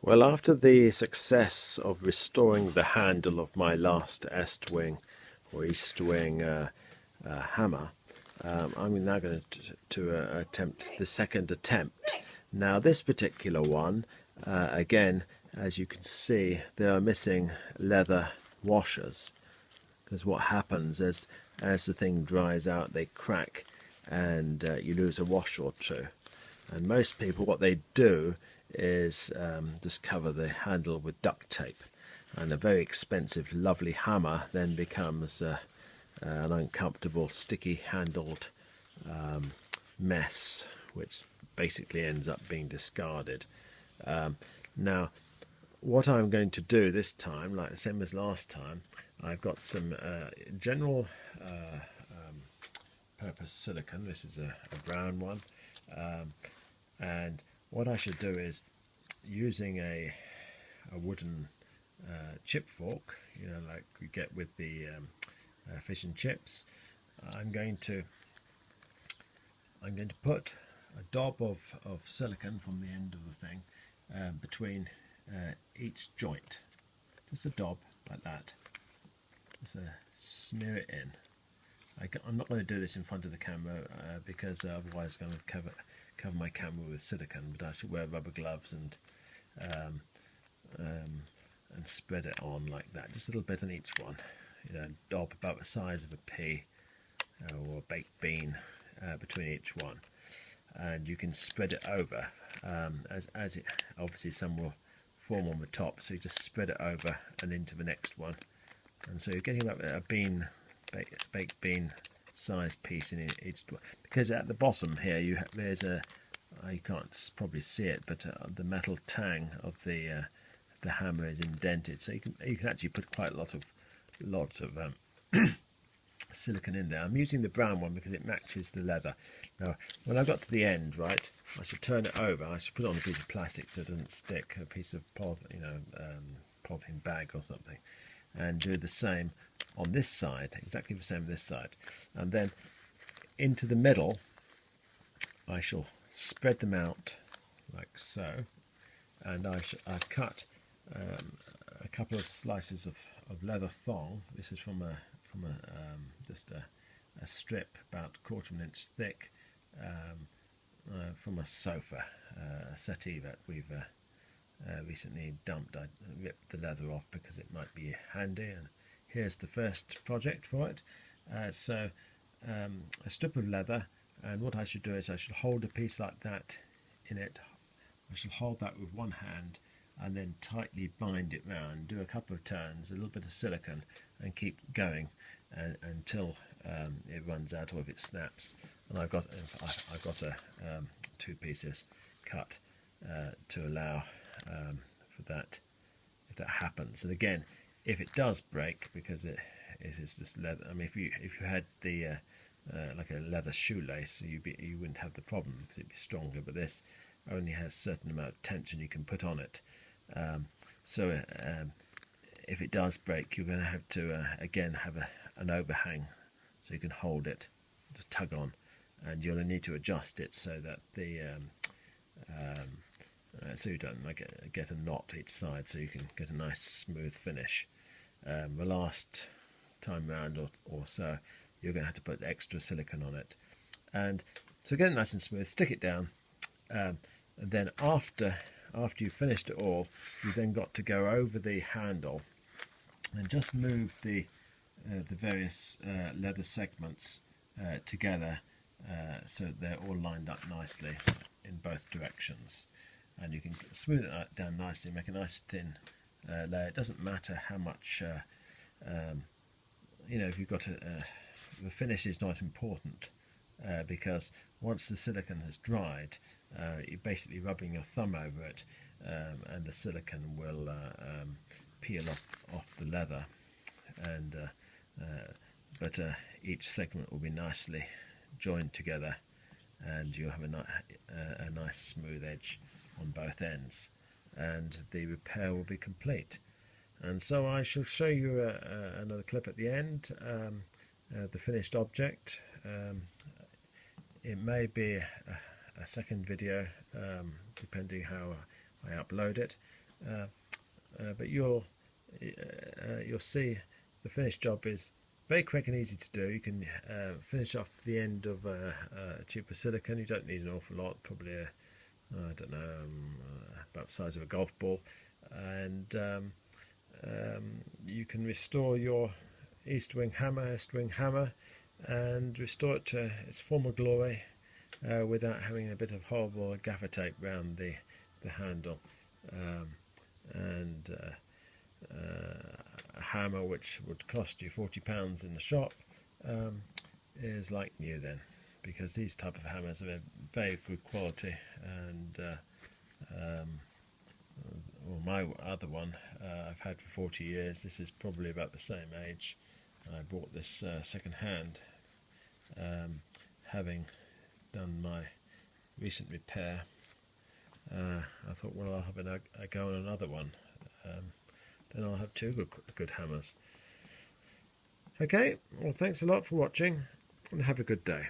Well, after the success of restoring the handle of my last Estwing or Eastwing hammer, I'm now going to attempt the second attempt. Now, this particular one, again, as you can see, they are missing leather washers, because what happens is as the thing dries out, they crack and you lose a wash or two. And most people, what they do is just cover the handle with duct tape, and a very expensive lovely hammer then becomes an uncomfortable sticky handled mess, which basically ends up being discarded. Now what I'm going to do this time, like the same as last time, I've got some general purpose silicone. This is a brown one, and what I should do is, using a wooden chip fork, you know, like we get with the fish and chips, I'm going to put a dab of silicone from the end of the thing between each joint, just a dab like that. Just smear it in. I'm not going to do this in front of the camera because otherwise I'm going to cover my camera with silicone, but I should wear rubber gloves and spread it on like that, just a little bit on each one. You know, dab about the size of a pea or a baked bean between each one, and you can spread it over as it obviously some will form on the top, so you just spread it over and into the next one, and so you're getting about a baked bean size piece in each one. Because at the bottom here there's a, you can't probably see it, but the metal tang of the hammer is indented, so you can actually put quite a lot of silicone in there. I'm using the brown one because it matches the leather. Now, when I've got to the end, right, I should turn it over. I should put it on a piece of plastic so it doesn't stick, a piece of polythene bag or something, and do the same on this side, exactly the same on this side. And then into the middle, I shall spread them out like so, and I've cut a couple of slices of leather thong. This is from just a strip about 1/4 of an inch thick, from a sofa, a settee that we've recently dumped. I ripped the leather off because it might be handy, and here's the first project for it. So a strip of leather, and what I should do is I should hold a piece like that in it. I should hold that with one hand and then tightly bind it round, do a couple of turns, a little bit of silicone, and keep going until it runs out or if it snaps. And I've got two pieces cut to allow for that, if that happens. And again, if it does break, because it is just leather, I mean, if you had the like a leather shoelace, you wouldn't have the problem because it'd be stronger, but this only has a certain amount of tension you can put on it. So if it does break, you're going to have to again have an overhang so you can hold it to tug on, and you'll need to adjust it so that the so you don't get a knot each side, so you can get a nice smooth finish. The last time round or so, you're going to have to put extra silicone on it, and so get it nice and smooth, stick it down, and then after you've finished it all, you've then got to go over the handle and just move the various leather segments together so they're all lined up nicely in both directions, and you can smooth it down nicely, make a nice thin layer. It doesn't matter how much you know, if you've got the finish is not important, because once the silicone has dried, you're basically rubbing your thumb over it, and the silicone will peel off the leather, and but each segment will be nicely joined together, and you'll have a nice smooth edge on both ends, and the repair will be complete. And so I shall show you another clip at the end, the finished object. It may be a second video, depending how I upload it, but you'll see the finished job is very quick and easy to do. You can finish off the end of a tube of silicone. You don't need an awful lot, probably I don't know, about the size of a golf ball, and you can restore your Estwing hammer, and restore it to its former glory without having a bit of horrible gaffer tape around the handle, and a hammer which would cost you £40 in the shop is like new then, because these type of hammers are very good quality. And well, my other one I've had for 40 years. This is probably about the same age. I bought this second hand, having done my recent repair. I thought, well, I'll have a go on another one. Then I'll have two good hammers. Okay, well, thanks a lot for watching, and have a good day.